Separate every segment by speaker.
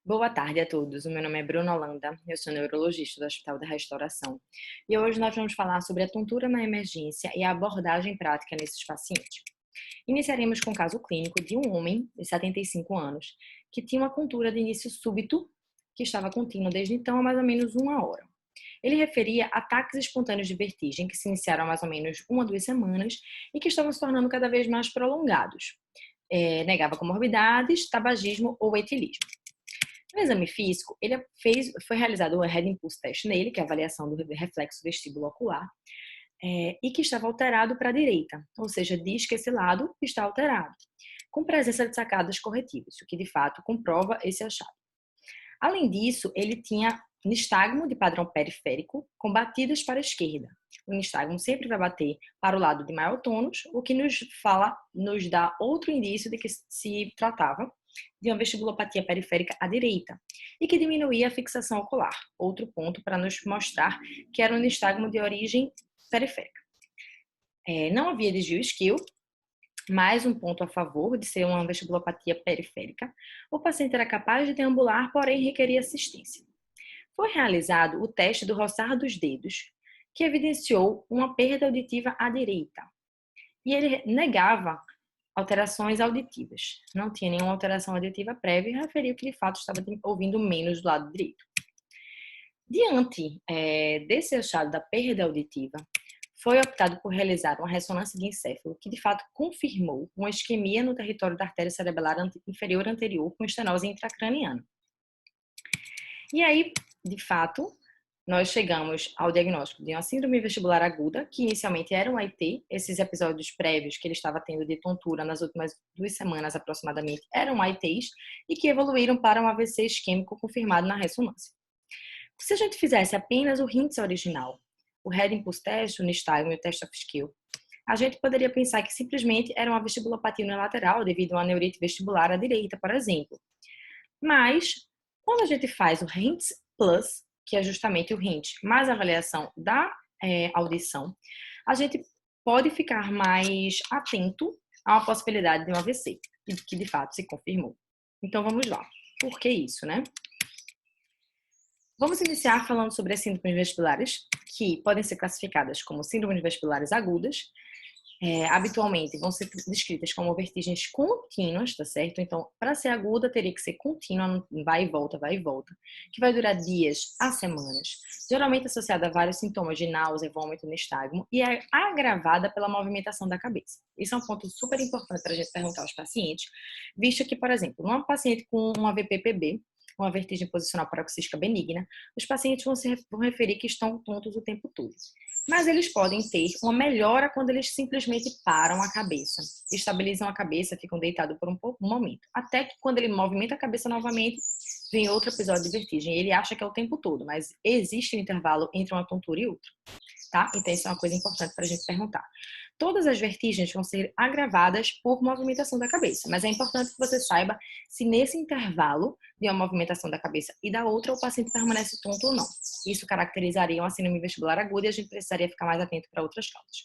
Speaker 1: Boa tarde a todos. O meu nome é Bruna Holanda, eu sou neurologista do Hospital da Restauração e hoje nós vamos falar sobre a tontura na emergência e a abordagem prática nesses pacientes. Iniciaremos com o caso clínico de um homem de 75 anos que tinha uma tontura de início súbito que estava contínua desde então há mais ou menos uma hora. Ele referia ataques espontâneos de vertigem que se iniciaram há mais ou menos 1 a 2 semanas e que estavam se tornando cada vez mais prolongados. Negava comorbidades, tabagismo ou etilismo. No exame físico, foi realizado o Head Impulse Test nele, que é a avaliação do reflexo vestíbulo ocular, e que estava alterado para a direita, ou seja, diz que esse lado está alterado, com presença de sacadas corretivas, o que de fato comprova esse achado. Além disso, ele tinha nistagmo de padrão periférico com batidas para a esquerda. O nistagmo sempre vai bater para o lado de maior tônus, o que nos dá outro indício de que se tratava de uma vestibulopatia periférica à direita e que diminuía a fixação ocular, outro ponto para nos mostrar que era um nistagmo de origem periférica. Não havia desvio isquio, mais um ponto a favor de ser uma vestibulopatia periférica. O paciente era capaz de deambular, porém requeria assistência. Foi realizado o teste do roçar dos dedos, que evidenciou uma perda auditiva à direita. E ele negava alterações auditivas. Não tinha nenhuma alteração auditiva prévia e referiu que de fato estava ouvindo menos do lado direito. Diante desse achado da perda auditiva, foi optado por realizar uma ressonância de encéfalo que de fato confirmou uma isquemia no território da artéria cerebelar inferior anterior com estenose intracraniana. E aí, de fato, nós chegamos ao diagnóstico de uma síndrome vestibular aguda, que inicialmente era um AIT. Esses episódios prévios que ele estava tendo de tontura nas últimas 2 semanas aproximadamente eram AITs e que evoluíram para um AVC isquêmico confirmado na ressonância. Se a gente fizesse apenas o HINTS original, o Head Impulse Test, o nistagmo e o Test of Skill, a gente poderia pensar que simplesmente era uma vestibulopatia unilateral devido a uma neurite vestibular à direita, por exemplo. Mas, quando a gente faz o HINTS Plus, que é justamente o HINT mais a avaliação da audição, a gente pode ficar mais atento a uma possibilidade de um AVC, que de fato se confirmou. Então vamos lá. Por que isso, né? Vamos iniciar falando sobre as síndromes vestibulares, que podem ser classificadas como síndromes vestibulares agudas. Habitualmente vão ser descritas como vertigens contínuas, tá certo? Então, para ser aguda, teria que ser contínua, vai e volta, que vai durar dias a semanas, geralmente associada a vários sintomas de náusea, vômito, nistagmo, e é agravada pela movimentação da cabeça. Isso é um ponto super importante para a gente perguntar aos pacientes, visto que, por exemplo, numa paciente com uma VPPB, uma vertigem posicional paroxística benigna, os pacientes vão referir que estão tontos o tempo todo. Mas eles podem ter uma melhora quando eles simplesmente param a cabeça, estabilizam a cabeça, ficam deitados por um momento. Até que quando ele movimenta a cabeça novamente, vem outro episódio de vertigem. Ele acha que é o tempo todo, mas existe um intervalo entre uma tontura e outra, tá? Então isso é uma coisa importante para a gente perguntar. Todas as vertigens vão ser agravadas por movimentação da cabeça, mas é importante que você saiba se nesse intervalo de uma movimentação da cabeça e da outra o paciente permanece tonto ou não. Isso caracterizaria uma síndrome vestibular aguda e a gente precisaria ficar mais atento para outras causas.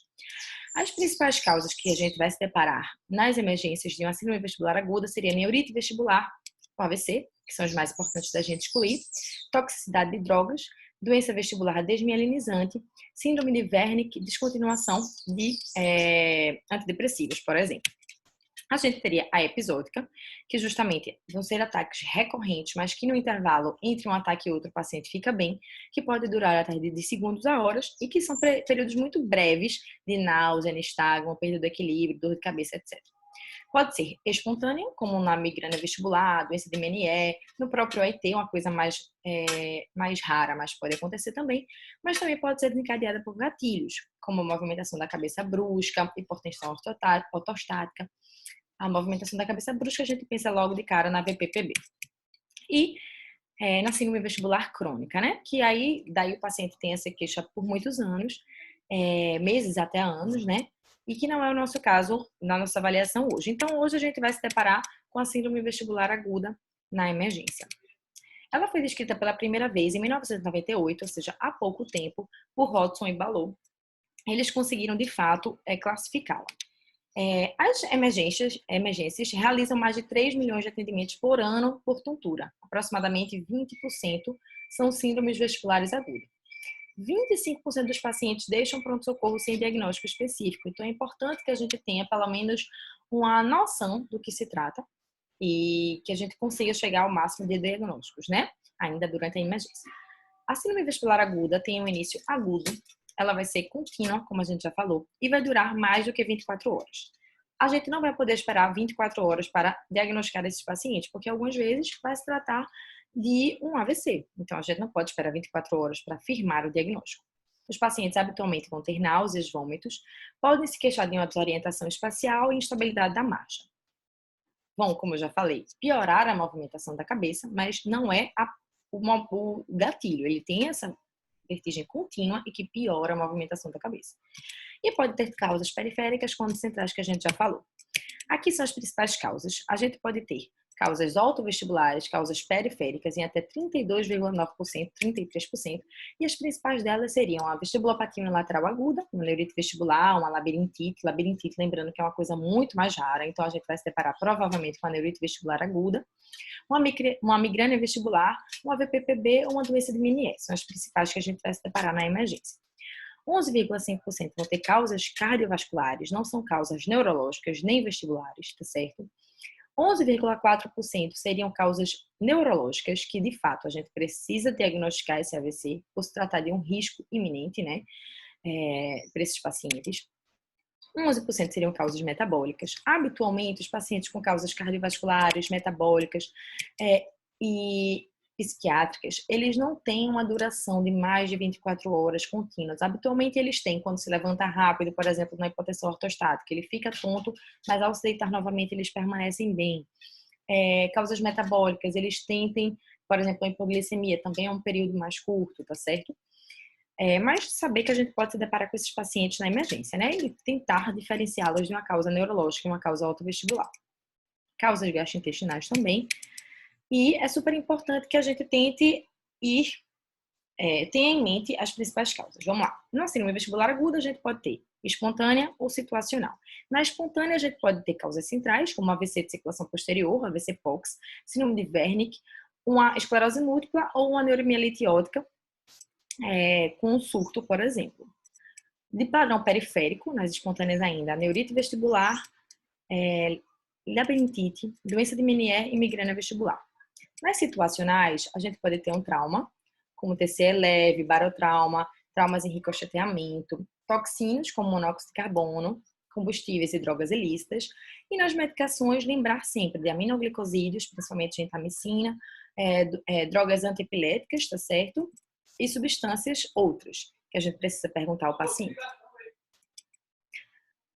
Speaker 1: As principais causas que a gente vai se deparar nas emergências de uma síndrome vestibular aguda seria neurite vestibular, o AVC, que são os mais importantes da gente excluir, toxicidade de drogas, doença vestibular desmielinizante, síndrome de Wernicke, descontinuação de antidepressivos, por exemplo. A gente teria a episódica, que justamente vão ser ataques recorrentes, mas que no intervalo entre um ataque e outro o paciente fica bem, que pode durar até de segundos a horas e que são períodos muito breves de náusea, nistagmo, perda do equilíbrio, dor de cabeça, etc. Pode ser espontâneo, como na migrânia vestibular, doença de Meniere, no próprio AIT, uma coisa mais rara, mas pode acontecer também, mas também pode ser desencadeada por gatilhos, como a movimentação da cabeça brusca, hipertensão ortostática. A movimentação da cabeça brusca a gente pensa logo de cara na VPPB. E na síndrome vestibular crônica, né? Que aí, daí o paciente tem essa queixa por muitos anos, meses até anos, né? E que não é o nosso caso na nossa avaliação hoje. Então, hoje a gente vai se deparar com a síndrome vestibular aguda na emergência. Ela foi descrita pela primeira vez em 1998, ou seja, há pouco tempo, por Hodgson e Balot. Eles conseguiram, de fato, classificá-la. As emergências realizam mais de 3 milhões de atendimentos por ano por tontura. Aproximadamente 20% são síndromes vestibulares agudas. 25% dos pacientes deixam pronto-socorro sem diagnóstico específico. Então, é importante que a gente tenha, pelo menos, uma noção do que se trata e que a gente consiga chegar ao máximo de diagnósticos, né? Ainda durante a emergência. A síndrome vestibular aguda tem um início agudo, ela vai ser contínua, como a gente já falou, e vai durar mais do que 24 horas. A gente não vai poder esperar 24 horas para diagnosticar esses pacientes, porque algumas vezes vai se tratar de um AVC. Então, a gente não pode esperar 24 horas para afirmar o diagnóstico. Os pacientes habitualmente vão ter náuseas, vômitos, podem se queixar de uma desorientação espacial e instabilidade da marcha. Vão, como eu já falei, piorar a movimentação da cabeça, mas não é o gatilho. Ele tem essa vertigem contínua e que piora a movimentação da cabeça. E pode ter causas periféricas, como centrais, que a gente já falou. Aqui são as principais causas. A gente pode ter causas autovestibulares, causas periféricas em até 32,9%, 33%, e as principais delas seriam a vestibulopatia unilateral aguda, uma neurite vestibular, uma labirintite, lembrando que é uma coisa muito mais rara, então a gente vai se deparar provavelmente com a neurite vestibular aguda, uma migrânia vestibular, um AVPPB ou uma doença de Meniere, são as principais que a gente vai se deparar na emergência. 11,5% vão ter causas cardiovasculares, não são causas neurológicas nem vestibulares, tá certo? 11,4% seriam causas neurológicas, que de fato a gente precisa diagnosticar esse AVC por se tratar de um risco iminente, né, para esses pacientes. 11% seriam causas metabólicas. Habitualmente, os pacientes com causas cardiovasculares, metabólicas e psiquiátricas, eles não têm uma duração de mais de 24 horas contínuas. Habitualmente, eles têm quando se levanta rápido, por exemplo, na hipotensão ortostática. Ele fica tonto, mas ao se deitar novamente, eles permanecem bem. Causas metabólicas, eles tentem, por exemplo, a hipoglicemia, também é um período mais curto, tá certo? Mas saber que a gente pode se deparar com esses pacientes na emergência, né? E tentar diferenciá-los de uma causa neurológica e uma causa autovestibular. Causas gastrointestinais também. E é super importante que a gente tente tenha em mente as principais causas. Vamos lá. Na síndrome vestibular aguda, a gente pode ter espontânea ou situacional. Na espontânea, a gente pode ter causas centrais, como AVC de circulação posterior, AVC POX, síndrome de Wernicke, uma esclerose múltipla ou uma neuromielite ótica, com um surto, por exemplo. De padrão periférico, nas espontâneas ainda, a neurite vestibular, labirintite, doença de Meniere e migrânia vestibular. Nas situacionais, a gente pode ter um trauma, como TCE leve, barotrauma, traumas em ricocheteamento, toxinas como monóxido de carbono, combustíveis e drogas ilícitas. E nas medicações, lembrar sempre de aminoglicosídeos, principalmente gentamicina, drogas antiepiléticas, tá certo? E substâncias outras, que a gente precisa perguntar ao paciente.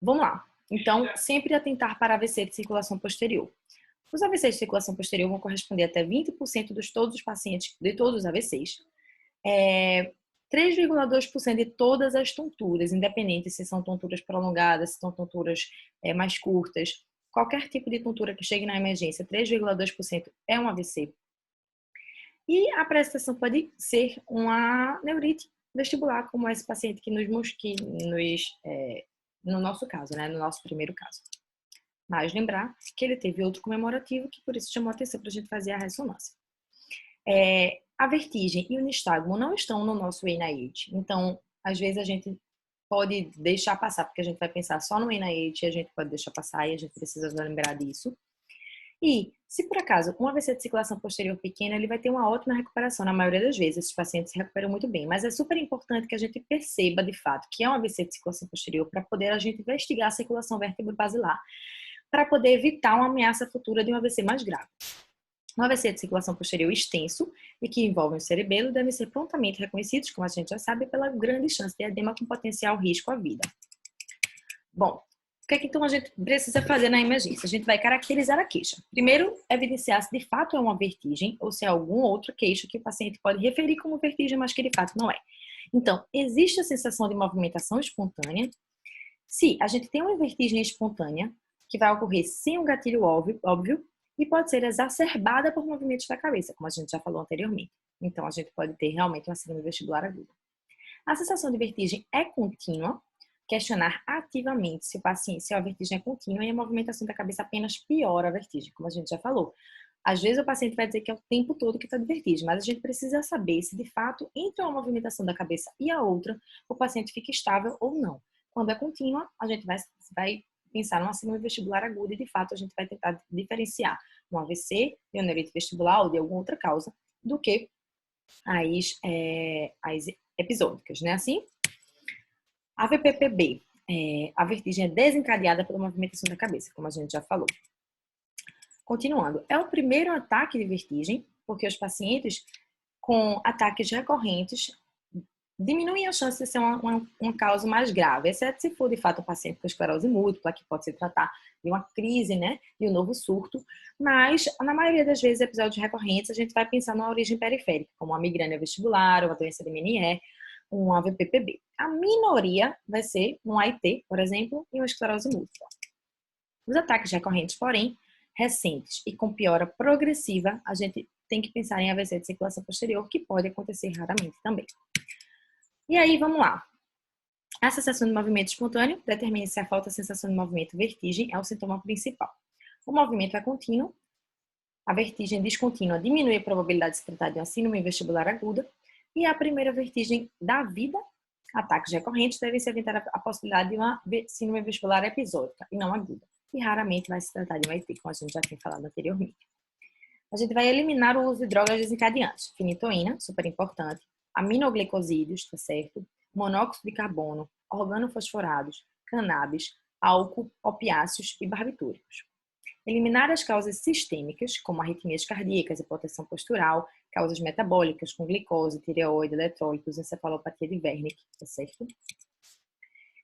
Speaker 1: Vamos lá. Então, sempre atentar para AVC de circulação posterior. Os AVCs de circulação posterior vão corresponder até 20% de todos os pacientes, de todos os AVCs. 3,2% de todas as tonturas, independente se são tonturas prolongadas, se são tonturas mais curtas. Qualquer tipo de tontura que chegue na emergência, 3,2% é um AVC. E a apresentação pode ser uma neurite vestibular, como esse paciente no nosso caso, né, no nosso primeiro caso. Mas lembrar que ele teve outro comemorativo, que por isso chamou a atenção para a gente fazer a ressonância. A vertigem e o nistagmo não estão no nosso NIH. Então, às vezes a gente pode deixar passar, porque a gente vai pensar só no NIH e a gente pode deixar passar e a gente precisa lembrar disso. E, se por acaso um AVC de circulação posterior pequena, ele vai ter uma ótima recuperação. Na maioria das vezes, esses pacientes se recuperam muito bem. Mas é super importante que a gente perceba, de fato, que é um AVC de circulação posterior para poder a gente investigar a circulação vértebro-basilar, para poder evitar uma ameaça futura de um AVC mais grave. Um AVC de circulação posterior extenso e que envolve o cerebelo devem ser prontamente reconhecidos, como a gente já sabe, pela grande chance de edema com potencial risco à vida. Bom, o que é que então a gente precisa fazer na emergência? A gente vai caracterizar a queixa. Primeiro, evidenciar se de fato é uma vertigem ou se é algum outro queixo que o paciente pode referir como vertigem, mas que de fato não é. Então, existe a sensação de movimentação espontânea. Se a gente tem uma vertigem espontânea, que vai ocorrer sem um gatilho óbvio e pode ser exacerbada por movimentos da cabeça, como a gente já falou anteriormente. Então, a gente pode ter realmente uma síndrome vestibular aguda. A sensação de vertigem é contínua, questionar ativamente se a vertigem é contínua e a movimentação da cabeça apenas piora a vertigem, como a gente já falou. Às vezes o paciente vai dizer que é o tempo todo que está de vertigem, mas a gente precisa saber se de fato entre uma movimentação da cabeça e a outra, o paciente fica estável ou não. Quando é contínua, a gente vai pensar numa síndrome vestibular aguda e de fato a gente vai tentar diferenciar um AVC, de uma neurite vestibular ou de alguma outra causa, do que as episódicas, né? Assim, a VPPB, a vertigem é desencadeada pela movimentação da cabeça, como a gente já falou. Continuando, é o primeiro ataque de vertigem, porque os pacientes com ataques recorrentes diminuem a chance de ser uma causa mais grave, exceto se for de fato um paciente com esclerose múltipla, que pode se tratar de uma crise, né, de um novo surto, mas na maioria das vezes, episódios recorrentes, a gente vai pensar numa origem periférica, como uma migrânia vestibular, uma doença de Meniere, um AVPPB. A minoria vai ser um AIT, por exemplo, e uma esclerose múltipla. Os ataques recorrentes, porém, recentes e com piora progressiva, a gente tem que pensar em AVC de circulação posterior, que pode acontecer raramente também. E aí, vamos lá. A sensação de movimento espontâneo determina se a falta de sensação de movimento vertigem é o sintoma principal. O movimento é contínuo, a vertigem descontínua diminui a probabilidade de se tratar de uma síndrome vestibular aguda, e a primeira vertigem da vida, ataques recorrentes, devem se evitar a possibilidade de uma síndrome vestibular episódica e não aguda. E raramente vai se tratar de uma IT, como a gente já tinha falado anteriormente. A gente vai eliminar o uso de drogas desencadeantes. Fenitoína, super importante. Aminoglicosídeos, tá certo? Monóxido de carbono, organofosforados, cannabis, álcool, opiáceos e barbitúricos. Eliminar as causas sistêmicas, como arritmias cardíacas, hipotensão postural, causas metabólicas, com glicose, tireoide, eletrólitos, encefalopatia de Wernicke, tá certo?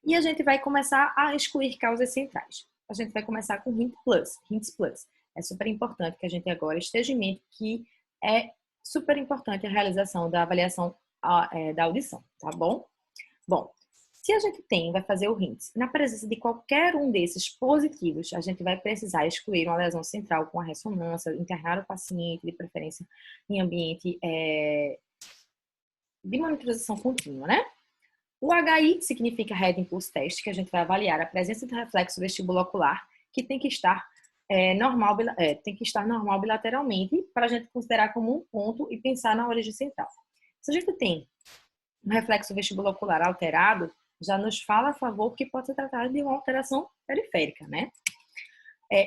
Speaker 1: E a gente vai começar a excluir causas centrais. A gente vai começar com HINTS Plus. É super importante que a gente agora esteja em mente que é super importante a realização da avaliação da audição, tá bom? Bom, se a gente vai fazer o HINTS, na presença de qualquer um desses positivos, a gente vai precisar excluir uma lesão central com a ressonância, internar o paciente, de preferência em ambiente de monitorização contínua, né? O HI significa Head Impulse Test, que a gente vai avaliar a presença do reflexo vestibulocular, que tem que estar normal bilateralmente para a gente considerar como um ponto e pensar na origem central. Se a gente tem um reflexo vestibulocular alterado, já nos fala a favor que pode ser tratado de uma alteração periférica, né?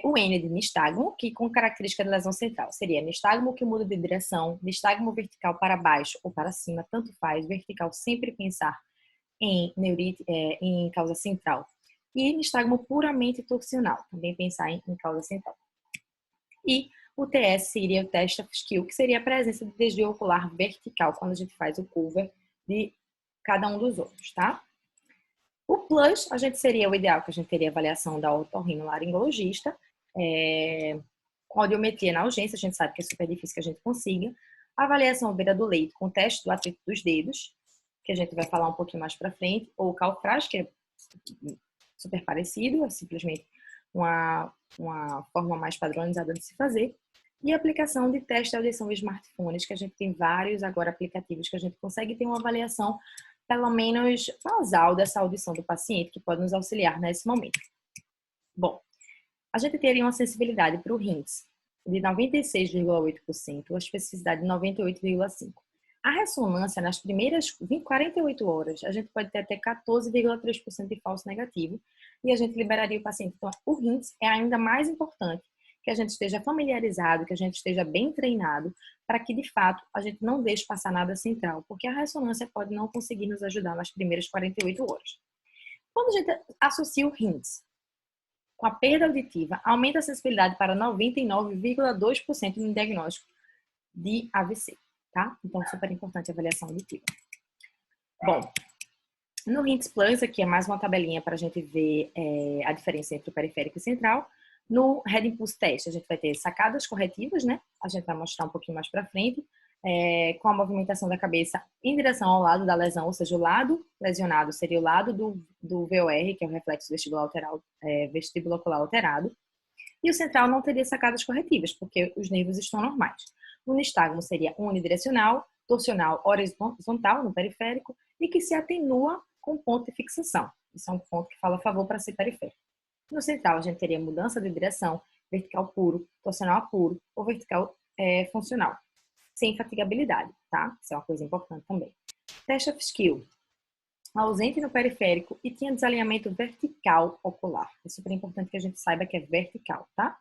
Speaker 1: O N de nistagmo, que com característica de lesão central seria nistagmo que muda de direção, nistagmo vertical para baixo ou para cima, tanto faz, vertical sempre pensar em neurite, em causa central. E nistagmo puramente torsional, também pensar em causa central. E o TS seria o Test of Skill, que seria a presença de desvio ocular vertical quando a gente faz o cover de cada um dos outros, tá? O Plus, a gente seria o ideal, que a gente teria avaliação da otorrinolaringologista, com audiometria na urgência, a gente sabe que é super difícil que a gente consiga. A avaliação à beira do leito com teste do atrito dos dedos, que a gente vai falar um pouquinho mais para frente, ou o Calfras, que é super parecido, é simplesmente uma forma mais padronizada de se fazer. E a aplicação de teste de audição em smartphones, que a gente tem vários agora aplicativos que a gente consegue ter uma avaliação pelo menos basal dessa audição do paciente, que pode nos auxiliar nesse momento. Bom, a gente teria uma sensibilidade para o HINTS de 96,8%, a especificidade de 98,5%. A ressonância, nas primeiras 48 horas, a gente pode ter até 14,3% de falso negativo e a gente liberaria o paciente. Então, o HINTS é ainda mais importante que a gente esteja familiarizado, que a gente esteja bem treinado, para que, de fato, a gente não deixe passar nada central, porque a ressonância pode não conseguir nos ajudar nas primeiras 48 horas. Quando a gente associa o HINTS com a perda auditiva, aumenta a sensibilidade para 99,2% no diagnóstico de AVC, tá? Então, super importante a avaliação auditiva. Bom, no HINTS Plus, aqui é mais uma tabelinha para a gente ver a diferença entre o periférico e o central. No Head Impulse Test, a gente vai ter sacadas corretivas, né? A gente vai mostrar um pouquinho mais para frente, com a movimentação da cabeça em direção ao lado da lesão, ou seja, o lado lesionado seria o lado do VOR, que é o reflexo vestibulocular alterado, e o central não teria sacadas corretivas, porque os nervos estão normais. O nistagmo seria unidirecional, torsional horizontal no periférico e que se atenua com ponto de fixação. Isso é um ponto que fala a favor para ser periférico. No central, a gente teria mudança de direção, vertical puro, torcional puro ou vertical funcional, sem fatigabilidade, tá? Isso é uma coisa importante também. Test of skill, ausente no periférico e tinha desalinhamento vertical ocular. É super importante que a gente saiba que é vertical, tá?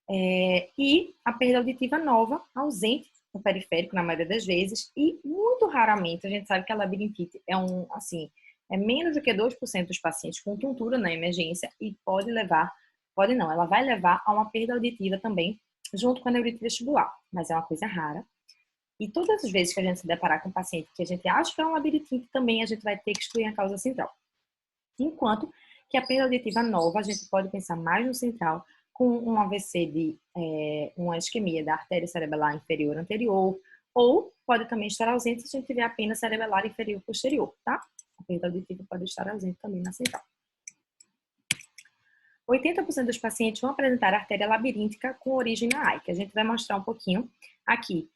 Speaker 1: E a perda auditiva nova, ausente no periférico na maioria das vezes e muito raramente, a gente sabe que a labirintite é menos do que 2% dos pacientes com tontura na emergência e ela vai levar a uma perda auditiva também, junto com a neurite vestibular, mas é uma coisa rara. E todas as vezes que a gente se deparar com um paciente que a gente acha que é um labirintite, também a gente vai ter que excluir a causa central. Enquanto que a perda auditiva nova, a gente pode pensar mais no central, com um AVC de uma isquemia da artéria cerebelar inferior anterior, ou pode também estar ausente se a gente tiver apenas cerebelar inferior posterior, tá? A perda auditiva pode estar ausente também na central. 80% dos pacientes vão apresentar artéria labiríntica com origem na AI, que a gente vai mostrar um pouquinho aqui.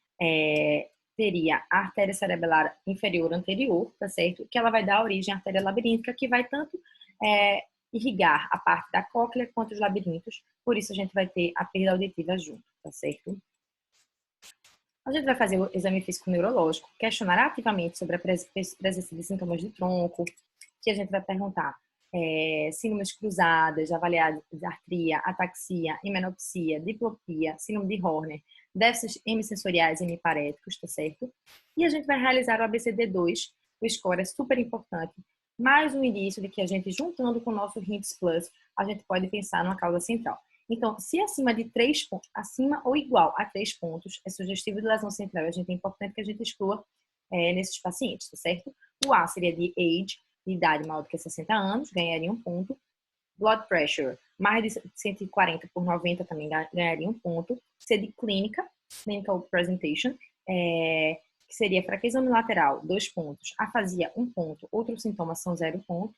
Speaker 1: Teria a artéria cerebelar inferior anterior, tá certo? Que ela vai dar origem à artéria labiríntica, que vai tanto irrigar a parte da cóclea quanto os labirintos, por isso a gente vai ter a perda auditiva junto, tá certo? A gente vai fazer o exame físico neurológico, questionar ativamente sobre a presença de sintomas de tronco, que a gente vai perguntar síndromes cruzadas, avaliar disartria, ataxia, himenopsia, diplopia, síndrome de Horner, déficits hemissensoriais e hemiparéticos, tá certo? E a gente vai realizar o ABCD2, o score é super importante, mais um indício de que a gente, juntando com o nosso HINTS Plus, a gente pode pensar numa causa central. Então, se acima de 3 pontos, acima ou igual a 3 pontos, é sugestivo de lesão central, a gente é importante que a gente exclua nesses pacientes, tá certo? O A seria de age, de idade maior do que 60 anos, ganharia 1 ponto. Blood pressure, mais de 140 por 90 também ganharia 1 ponto. C de clínica, clinical presentation, que seria fraqueza unilateral, 2 pontos. Afasia, 1 ponto. Outros sintomas são 0 ponto.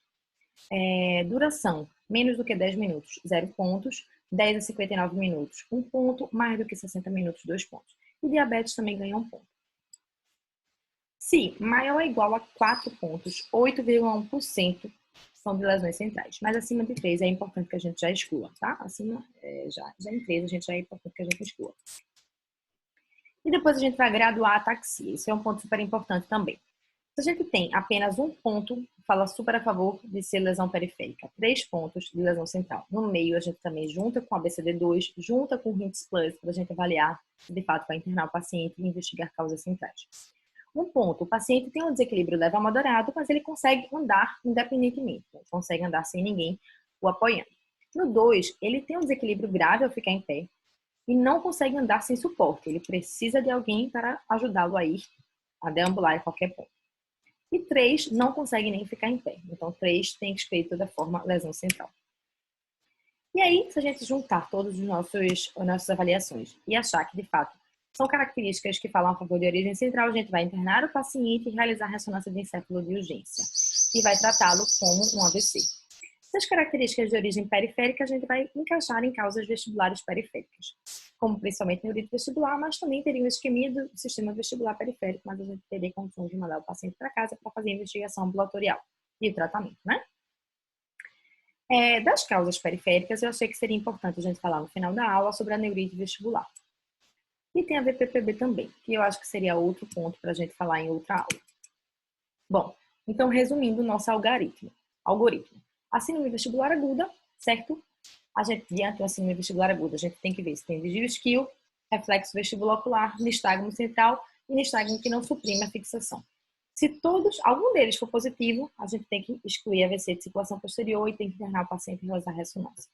Speaker 1: Duração, menos do que 10 minutos, 0 pontos. 10 a 59 minutos, 1 ponto. Mais do que 60 minutos, 2 pontos. E diabetes também ganha 1 ponto. Se maior ou igual a 4 pontos, 8,1% são de lesões centrais. Mas acima de 3 é importante que a gente já exclua, tá? Acima, já em 3 a gente já é importante que a gente exclua. E depois a gente vai graduar a ataxia. Isso é um ponto super importante também. Se a gente tem apenas 1 ponto, fala super a favor de ser lesão periférica. 3 pontos de lesão central. No meio, a gente também junta com a BCD2, junta com o HINTS Plus, para a gente avaliar se de fato vai internar o paciente e investigar causas centrais. 1 ponto, o paciente tem um desequilíbrio leve a moderado, mas ele consegue andar independentemente. Ele consegue andar sem ninguém o apoiando. No 2, ele tem um desequilíbrio grave ao ficar em pé e não consegue andar sem suporte. Ele precisa de alguém para ajudá-lo a ir, a deambular em qualquer ponto. E 3, não consegue nem ficar em pé. Então, 3 tem que excluir de toda forma lesão central. E aí, se a gente juntar todas as nossas avaliações e achar que, de fato, são características que falam a favor de origem central, a gente vai internar o paciente e realizar ressonância de encéfalo de urgência. E vai tratá-lo como um AVC. Essas características de origem periférica, a gente vai encaixar em causas vestibulares periféricas, como principalmente neurite vestibular, mas também teria uma isquemia do sistema vestibular periférico, mas a gente teria condições de mandar o paciente para casa para fazer a investigação ambulatorial e o tratamento, né? Das causas periféricas, eu achei que seria importante a gente falar no final da aula sobre a neurite vestibular. E tem a VPPB também, que eu acho que seria outro ponto para a gente falar em outra aula. Bom, então resumindo o nosso algoritmo. A síndrome vestibular aguda, certo? A gente, diante de uma síndrome vestibular aguda, a gente tem que ver se tem desvio isquio, reflexo vestibulocular, nistagmo central e nistagmo que não suprime a fixação. Se algum deles for positivo, a gente tem que excluir AVC de circulação posterior e tem que internar o paciente e realizar ressonância.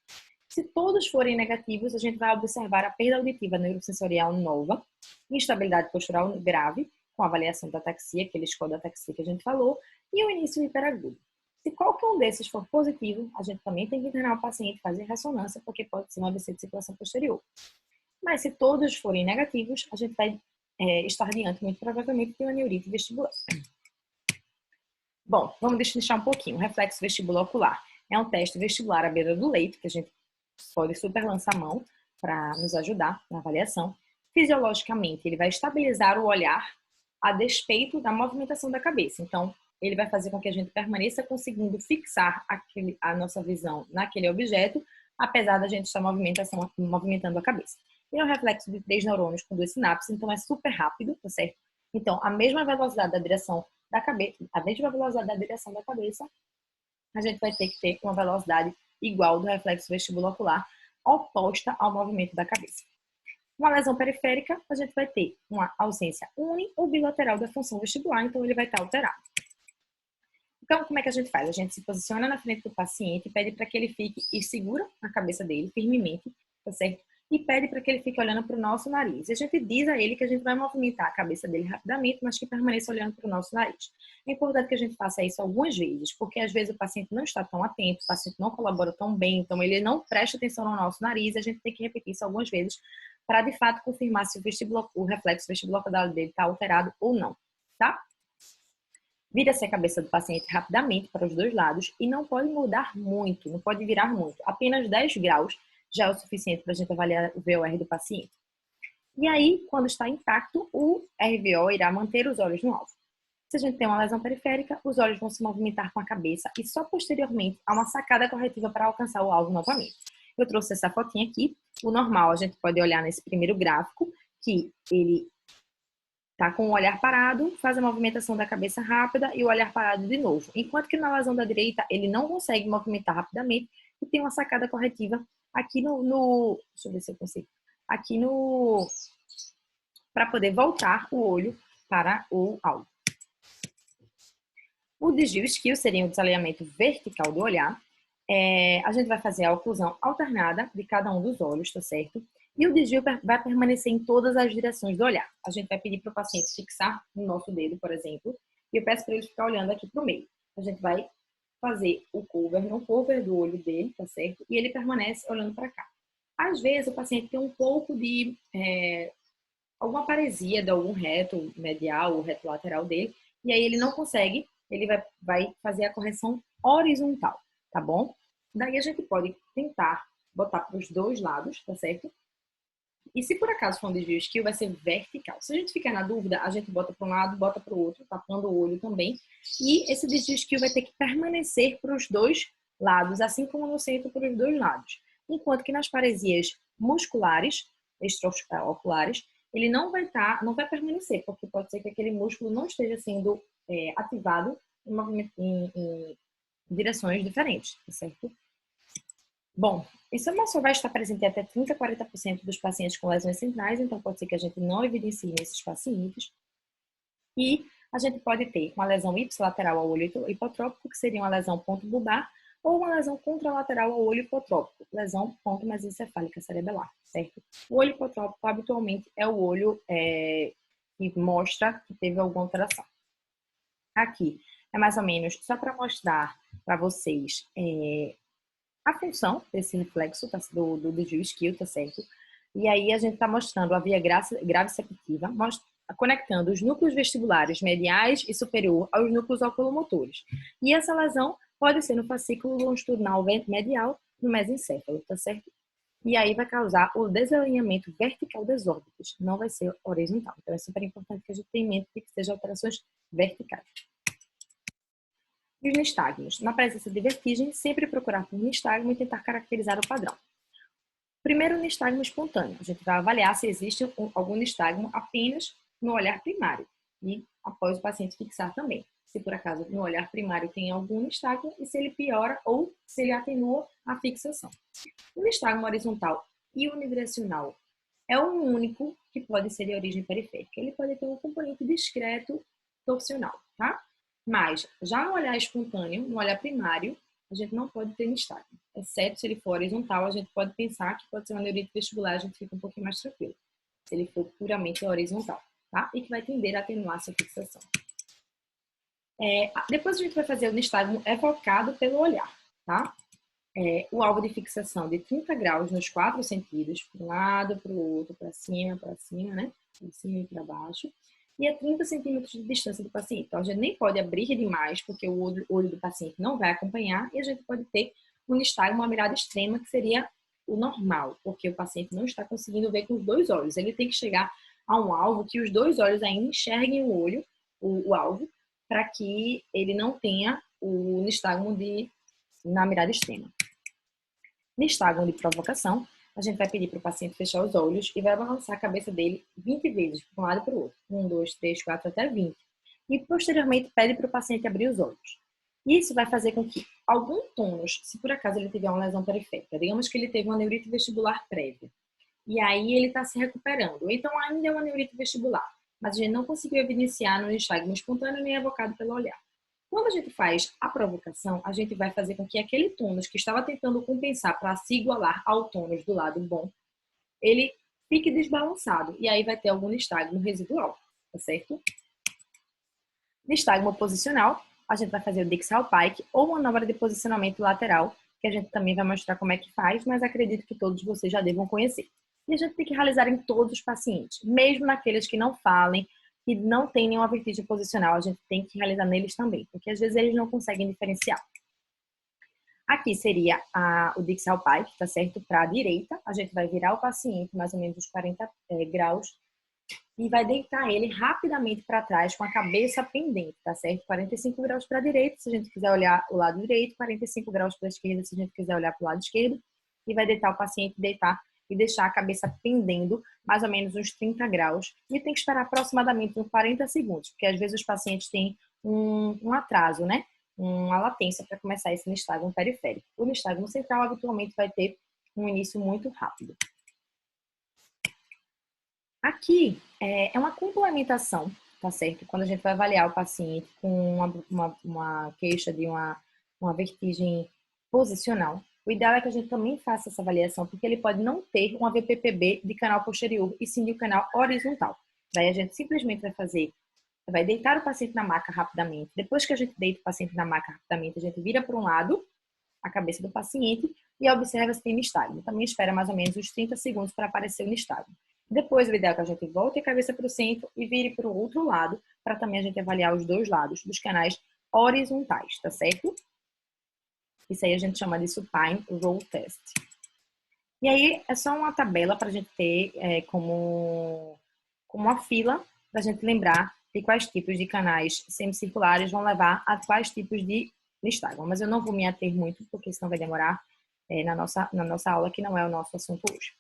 Speaker 1: Se todos forem negativos, a gente vai observar a perda auditiva neurosensorial nova, instabilidade postural grave, com avaliação da ataxia, aquele score da ataxia que a gente falou, e o início hiperagudo. Se qualquer um desses for positivo, a gente também tem que internar o paciente e fazer ressonância, porque pode ser um AVC de circulação posterior. Mas se todos forem negativos, a gente vai estar diante, muito provavelmente, de uma neurite vestibular. Bom, vamos destrinchar um pouquinho. O reflexo vestibulocular é um teste vestibular à beira do leito, que a gente pode super lançar a mão para nos ajudar na avaliação. Fisiologicamente, ele vai estabilizar o olhar a despeito da movimentação da cabeça. Então, ele vai fazer com que a gente permaneça conseguindo fixar a nossa visão naquele objeto, apesar da gente estar movimentando a cabeça. E é um reflexo de 3 neurônios com 2 sinapses, então é super rápido, tá certo? Então, a mesma velocidade da direção da cabeça, a gente vai ter que ter uma velocidade igual do reflexo vestibulocular, oposta ao movimento da cabeça. Uma lesão periférica, a gente vai ter uma ausência uni ou bilateral da função vestibular, então ele vai estar alterado. Então, como é que a gente faz? A gente se posiciona na frente do paciente e pede para que ele fique e segura a cabeça dele firmemente, tá certo? E pede para que ele fique olhando para o nosso nariz. E a gente diz a ele que a gente vai movimentar a cabeça dele rapidamente, mas que permaneça olhando para o nosso nariz. É importante que a gente faça isso algumas vezes, porque às vezes o paciente não está tão atento, o paciente não colabora tão bem, então ele não presta atenção no nosso nariz, e a gente tem que repetir isso algumas vezes para de fato confirmar se o reflexo vestibulocular dele está alterado ou não, tá? Vira-se a cabeça do paciente rapidamente para os 2 lados e não pode mudar muito, não pode virar muito. Apenas 10 graus já é o suficiente para a gente avaliar o VOR do paciente. E aí, quando está intacto, o RVO irá manter os olhos no alvo. Se a gente tem uma lesão periférica, os olhos vão se movimentar com a cabeça e só posteriormente há uma sacada corretiva para alcançar o alvo novamente. Eu trouxe essa fotinha aqui. O normal, a gente pode olhar nesse primeiro gráfico, que ele tá com o olhar parado, faz a movimentação da cabeça rápida e o olhar parado de novo. Enquanto que na lesão da direita, ele não consegue movimentar rapidamente e tem uma sacada corretiva aqui deixa eu ver se eu consigo. Aqui para poder voltar o olho para o alvo. O desvio esquio seria o desalinhamento vertical do olhar. A gente vai fazer a oclusão alternada de cada um dos olhos, tá certo? E o desvio vai permanecer em todas as direções do olhar. A gente vai pedir para o paciente fixar no nosso dedo, por exemplo, e eu peço para ele ficar olhando aqui para o meio. A gente vai fazer o no cover do olho dele, tá certo? E ele permanece olhando para cá. Às vezes, o paciente tem um pouco de alguma paresia de algum reto medial ou reto lateral dele, e aí ele não consegue, ele vai fazer a correção horizontal, tá bom? Daí a gente pode tentar botar para os 2 lados, tá certo? E se por acaso for um desvio esquio, vai ser vertical. Se a gente ficar na dúvida, a gente bota para um lado, bota para o outro, tapando o olho também. E esse desvio esquio vai ter que permanecer para os 2 lados, assim como no centro para os 2 lados. Enquanto que nas paresias musculares, extraoculares, ele não vai permanecer, porque pode ser que aquele músculo não esteja sendo ativado em direções diferentes, tá certo? Bom, isso só vai estar presente em até 30% a 40% dos pacientes com lesões centrais, então pode ser que a gente não evidencie nesses pacientes. E a gente pode ter uma lesão ipsilateral ao olho hipotrópico, que seria uma lesão ponto bulbar, ou uma lesão contralateral ao olho hipotrópico, lesão ponto mesencefálica cerebelar, certo? O olho hipotrópico habitualmente é o olho que mostra que teve alguma alteração. Aqui é mais ou menos só para mostrar para vocês a função desse reflexo do desvio esquio, tá certo? E aí a gente está mostrando a via graviceptiva, conectando os núcleos vestibulares mediais e superior aos núcleos oculomotores. E essa lesão pode ser no fascículo longitudinal medial no mesencéfalo, tá certo? E aí vai causar o desalinhamento vertical das órbitas, não vai ser horizontal. Então é super importante que a gente tenha em mente que sejam alterações verticais. E os nistagmos. Na presença de vertigem, sempre procurar por nistagmo e tentar caracterizar o padrão. Primeiro, nistagmo espontâneo. A gente vai avaliar se existe algum nistagmo apenas no olhar primário e após o paciente fixar também. Se por acaso no olhar primário tem algum nistagmo e se ele piora ou se ele atenua a fixação. O nistagmo horizontal e unidirecional é o único que pode ser de origem periférica. Ele pode ter um componente discreto torsional, tá? Mas, já no olhar espontâneo, no olhar primário, a gente não pode ter nistagmo. Exceto se ele for horizontal, a gente pode pensar que pode ser uma neurite vestibular, a gente fica um pouquinho mais tranquilo. Se ele for puramente horizontal, tá? E que vai tender a atenuar essa fixação. Depois a gente vai fazer o nistagmo evocado pelo olhar, tá? O alvo de fixação de 30 graus nos 4 sentidos, para um lado, para o outro, para cima, né? Para cima e para baixo. E a 30 centímetros de distância do paciente. Então, a gente nem pode abrir demais, porque o olho do paciente não vai acompanhar, e a gente pode ter um nistagmo, uma mirada extrema, que seria o normal, porque o paciente não está conseguindo ver com os 2 olhos. Ele tem que chegar a um alvo que os 2 olhos ainda enxerguem o olho, o alvo, para que ele não tenha o nistagmo na mirada extrema. Nistagmo de provocação, a gente vai pedir para o paciente fechar os olhos e vai balançar a cabeça dele 20 vezes, para um lado e para o outro. 1, 2, 3, 4, até 20. E, posteriormente, pede para o paciente abrir os olhos. Isso vai fazer com que algum tônus, se por acaso ele tiver uma lesão periférica, digamos que ele teve uma neurite vestibular prévia, e aí ele está se recuperando, então ainda é uma neurite vestibular, mas a gente não conseguiu evidenciar no nistagmo espontâneo nem evocado pelo olhar. Quando a gente faz a provocação, a gente vai fazer com que aquele tônus que estava tentando compensar para se igualar ao tônus do lado bom, ele fique desbalançado, e aí vai ter algum nistagmo residual, tá certo? Nistagmo posicional, a gente vai fazer o Dix-Hallpike ou manobra de posicionamento lateral, que a gente também vai mostrar como é que faz, mas acredito que todos vocês já devam conhecer. E a gente tem que realizar em todos os pacientes, mesmo naqueles que não falem, que não tem nenhuma vertigem posicional, a gente tem que realizar neles também, porque às vezes eles não conseguem diferenciar. Aqui seria o Dix-Hallpike, tá certo? Para a direita, a gente vai virar o paciente mais ou menos uns 40 graus e vai deitar ele rapidamente para trás com a cabeça pendente, tá certo? 45 graus para a direita, se a gente quiser olhar o lado direito, 45 graus para a esquerda, se a gente quiser olhar para o lado esquerdo, e vai deitar o paciente, deitar e deixar a cabeça pendendo mais ou menos uns 30 graus. E tem que esperar aproximadamente uns 40 segundos, porque às vezes os pacientes têm um atraso, né? Uma latência para começar esse nistagmo periférico. O nistagmo central habitualmente vai ter um início muito rápido. Aqui é uma complementação, tá certo? Quando a gente vai avaliar o paciente com uma queixa de uma vertigem posicional, o ideal é que a gente também faça essa avaliação, porque ele pode não ter um AVPPB de canal posterior, e sim de um canal horizontal. Daí a gente simplesmente vai deitar o paciente na maca rapidamente. Depois que a gente deita o paciente na maca rapidamente, a gente vira para um lado a cabeça do paciente e observa se tem nistagmo. Também espera mais ou menos uns 30 segundos para aparecer o nistagmo. Depois, o ideal é que a gente volte a cabeça para o centro e vire para o outro lado, para também a gente avaliar os dois lados dos canais horizontais, tá certo? Isso aí a gente chama de supine roll test. E aí é só uma tabela para a gente ter como uma fila, para a gente lembrar de quais tipos de canais semicirculares vão levar a quais tipos de nistagmo. Mas eu não vou me ater muito, porque senão vai demorar na nossa aula, que não é o nosso assunto hoje.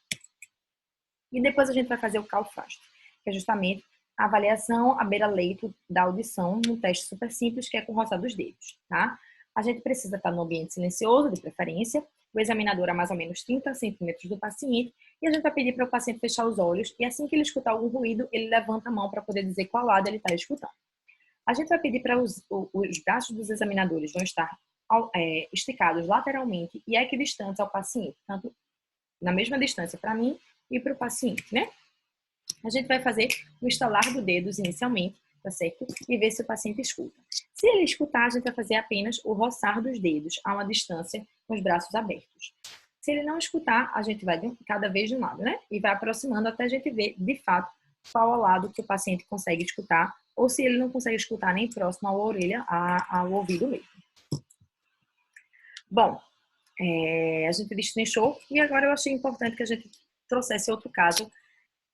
Speaker 1: E depois a gente vai fazer o CalFAST, que é justamente a avaliação à beira-leito da audição, num teste super simples, que é com roçar dos dedos, tá? A gente precisa estar no ambiente silencioso, de preferência, o examinador a mais ou menos 30 centímetros do paciente, e a gente vai pedir para o paciente fechar os olhos, e assim que ele escutar algum ruído, ele levanta a mão para poder dizer qual lado ele está escutando. A gente vai pedir para os braços dos examinadores vão estar esticados lateralmente e equidistantes ao paciente, tanto na mesma distância para mim e para o paciente, né? A gente vai fazer o estalar do dedos inicialmente, tá certo? E ver se o paciente escuta. Se ele escutar, a gente vai fazer apenas o roçar dos dedos a uma distância com os braços abertos. Se ele não escutar, a gente vai cada vez de um lado, né? E vai aproximando até a gente ver, de fato, qual é o lado que o paciente consegue escutar, ou se ele não consegue escutar nem próximo à orelha, ao ouvido mesmo. Bom, a gente destrinchou e agora eu achei importante que a gente trouxesse outro caso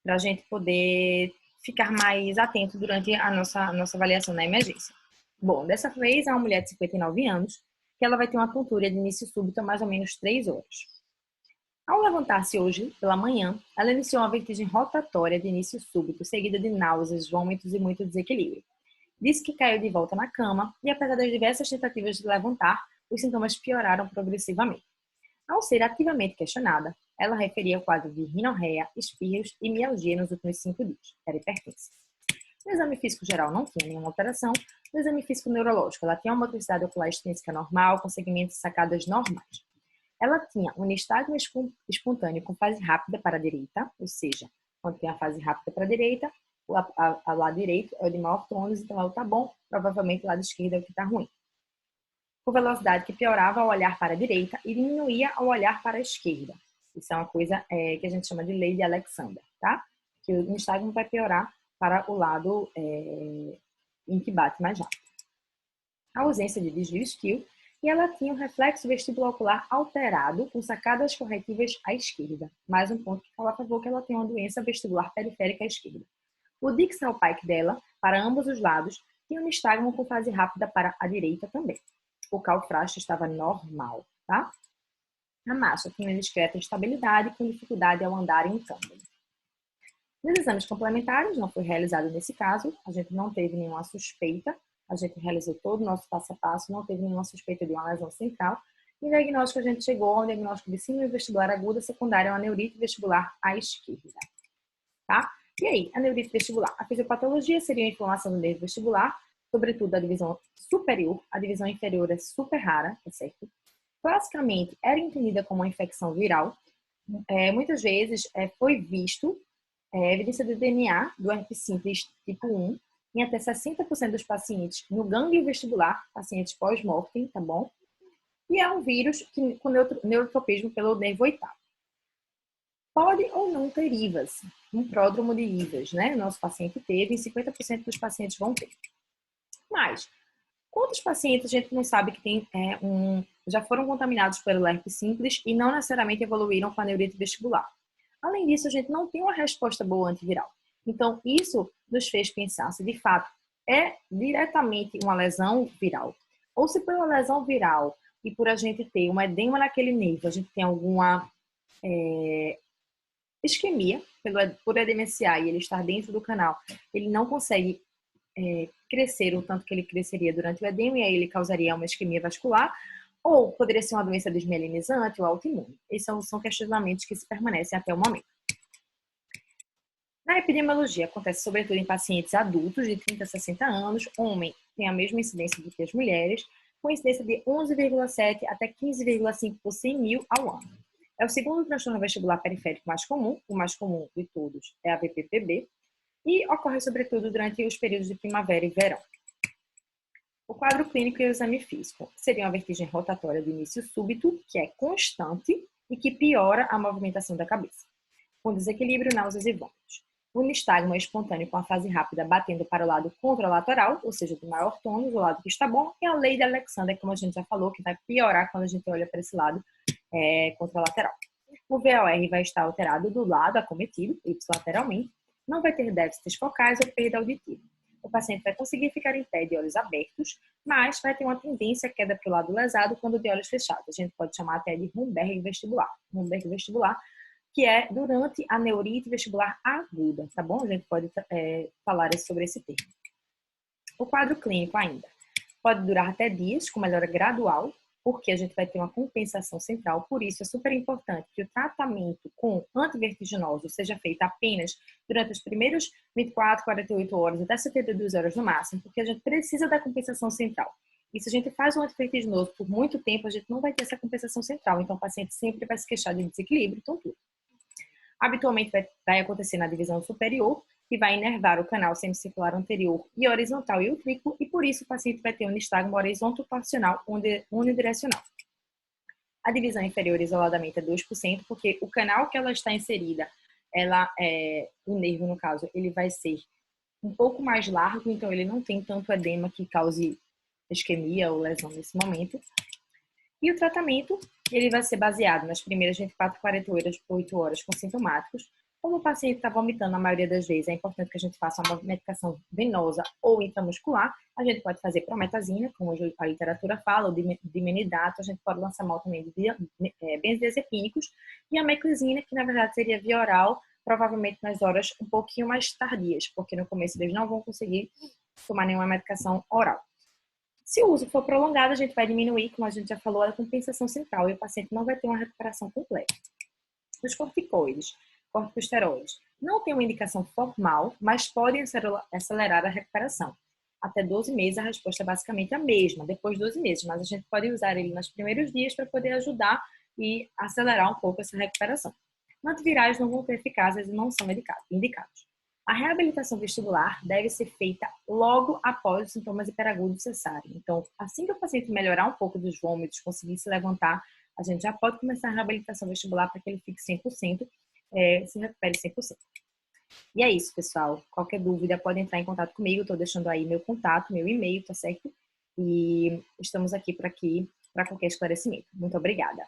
Speaker 1: para a gente poder ficar mais atento durante a nossa avaliação na emergência. Bom, dessa vez é uma mulher de 59 anos que ela vai ter uma tontura de início súbito há mais ou menos 3 horas. Ao levantar-se hoje, pela manhã, ela iniciou uma vertigem rotatória de início súbito, seguida de náuseas, vômitos e muito desequilíbrio. Disse que caiu de volta na cama e, apesar das diversas tentativas de levantar, os sintomas pioraram progressivamente. Ao ser ativamente questionada, ela referia o quadro de rinorreia, espirros e mialgia nos últimos 5 dias. Era hipertensa. No exame físico geral não tinha nenhuma alteração. No exame físico neurológico, ela tinha uma motricidade ocular extrínseca normal, com segmentos e sacadas normais. Ela tinha um nistagmo espontâneo com fase rápida para a direita, ou seja, quando tem a fase rápida para a direita, o lado direito é o de maior tônus, então é o tá bom, provavelmente o lado esquerdo é o que está ruim. Com velocidade que piorava ao olhar para a direita e diminuía ao olhar para a esquerda. Isso é uma coisa que a gente chama de lei de Alexander, tá? Que o nistagmo vai piorar para o lado em que bate mais rápido. A ausência de desvio esquio, e ela tinha um reflexo vestibulo-ocular alterado com sacadas corretivas à esquerda. Mais um ponto que fala a favor que ela tem uma doença vestibular periférica à esquerda. O Dix-Hallpike dela, para ambos os lados, e um nistagmo com fase rápida para a direita também. O calfrasto estava normal, tá? A marcha tinha discreta instabilidade com dificuldade ao andar em tandem. Nos exames complementares, não foi realizado nesse caso, a gente não teve nenhuma suspeita, a gente realizou todo o nosso passo a passo, não teve nenhuma suspeita de uma lesão central, e o diagnóstico a gente chegou ao diagnóstico de síndrome vestibular aguda secundária a uma neurite vestibular à esquerda, tá? E aí, a neurite vestibular? A fisiopatologia seria a inflamação do nervo vestibular, sobretudo da divisão superior, a divisão inferior é super rara, tá certo? Classicamente, era entendida como uma infecção viral. Muitas vezes foi visto evidência de DNA do herpes simples tipo 1 em até 60% dos pacientes no gânglio vestibular, pacientes pós-mortem, tá bom? E é um vírus com neurotropismo pelo nervo oitavo. Pode ou não ter IVAs, um pródromo de IVAs, né? O nosso paciente teve e 50% dos pacientes vão ter. Mas, quantos pacientes a gente não sabe que já foram contaminados pelo herpes simples e não necessariamente evoluíram com a neurite vestibular? Além disso, a gente não tem uma resposta boa antiviral. Então, isso nos fez pensar se de fato é diretamente uma lesão viral ou se por uma lesão viral e por a gente ter um edema naquele nervo, a gente tem alguma isquemia por edemenciar e ele estar dentro do canal, ele não consegue crescer o tanto que ele cresceria durante o edema e aí ele causaria uma isquemia vascular, ou poderia ser uma doença desmielinizante ou autoimune. Esses são questionamentos que se permanecem até o momento. Na epidemiologia, acontece sobretudo em pacientes adultos de 30 a 60 anos, homem tem a mesma incidência do que as mulheres, com incidência de 11,7 até 15,5 por 100 mil ao ano. É o segundo transtorno vestibular periférico mais comum, o mais comum de todos é a VPPB, e ocorre sobretudo durante os períodos de primavera e verão. O quadro clínico e o exame físico seria uma vertigem rotatória de início súbito, que é constante e que piora a movimentação da cabeça, com desequilíbrio, náuseas e vômitos. O nistagmo é espontâneo com a fase rápida batendo para o lado contralateral, ou seja, do maior tônus, o lado que está bom, e a lei de Alexander, como a gente já falou, que vai piorar quando a gente olha para esse lado contralateral. O VOR vai estar alterado do lado acometido, ipsilateralmente, não vai ter déficits focais ou perda auditiva. O paciente vai conseguir ficar em pé de olhos abertos, mas vai ter uma tendência à queda para o lado lesado quando de olhos fechados. A gente pode chamar até de Rumberg vestibular. Rumberg vestibular, que é durante a neurite vestibular aguda, tá bom? A gente pode falar sobre esse termo. O quadro clínico ainda pode durar até dias, com melhora gradual, porque a gente vai ter uma compensação central, por isso é super importante que o tratamento com antivertiginoso seja feito apenas durante os primeiros 24, 48 horas, até 72 horas no máximo, porque a gente precisa da compensação central. E se a gente faz um antivertiginoso por muito tempo, a gente não vai ter essa compensação central, então o paciente sempre vai se queixar de desequilíbrio, tontura. Habitualmente vai acontecer na divisão superior, que vai inervar o canal semicircular anterior e horizontal e utrículo, e por isso o paciente vai ter um nistagmo horizonto-torsional unidirecional. A divisão inferior isoladamente é 2%, porque o canal que ela está inserida, o nervo no caso, ele vai ser um pouco mais largo, então ele não tem tanto edema que cause isquemia ou lesão nesse momento. E o tratamento, ele vai ser baseado nas primeiras 24, 48 horas com sintomáticos. Como o paciente está vomitando na maioria das vezes, é importante que a gente faça uma medicação venosa ou intramuscular. A gente pode fazer prometazina, como a literatura fala, ou dimenidato. A gente pode lançar mão também de benzodiazepínicos. E a meclizina, que na verdade seria via oral, provavelmente nas horas um pouquinho mais tardias, porque no começo eles não vão conseguir tomar nenhuma medicação oral. Se o uso for prolongado, a gente vai diminuir, como a gente já falou, a compensação central e o paciente não vai ter uma recuperação completa. Os corticoides, corticosteroides, não têm uma indicação formal, mas podem acelerar a recuperação. Até 12 meses, a resposta é basicamente a mesma, depois de 12 meses, mas a gente pode usar ele nos primeiros dias para poder ajudar e acelerar um pouco essa recuperação. Antivirais não vão ter eficácias e não são indicados. A reabilitação vestibular deve ser feita logo após os sintomas hiperagudos cessarem. Então, assim que o paciente melhorar um pouco dos vômitos, conseguir se levantar, a gente já pode começar a reabilitação vestibular para que ele fique 100%, se recupere 100%. E é isso, pessoal. Qualquer dúvida, pode entrar em contato comigo. Estou deixando aí meu contato, meu e-mail, tá certo? E estamos aqui para qualquer esclarecimento. Muito obrigada.